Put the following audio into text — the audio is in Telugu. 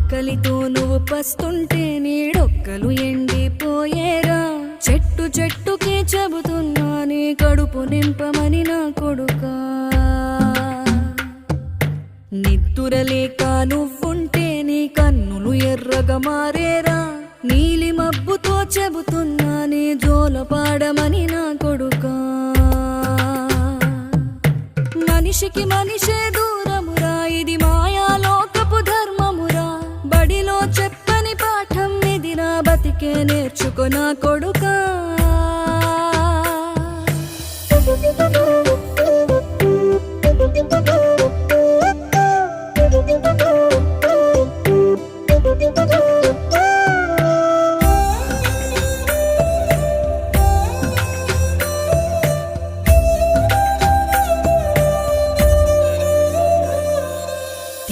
ఆకలితో నువ్వు పస్తుంటే నీడొక్కలు ఎండిపోయేరా. చెట్టు చెట్టుకే చెబుతున్నా నీ కడుపు నింపమని నా కొడుకా. నిద్దురలేక నువ్వుంటే నీ కన్నులు ఎర్రగా మారేరా. నీలి మబ్బుతో చెబుతున్నా నీ జోలపాడమని నా కొడుకా. మనిషికి మనిషే దూరమురా, ఇది మాయాలోకపు ధర్మమురా. బడిలో చెప్పని పాఠం ఇదిరా, బతికే నేర్చుకో నా కొడుకా. Thank you.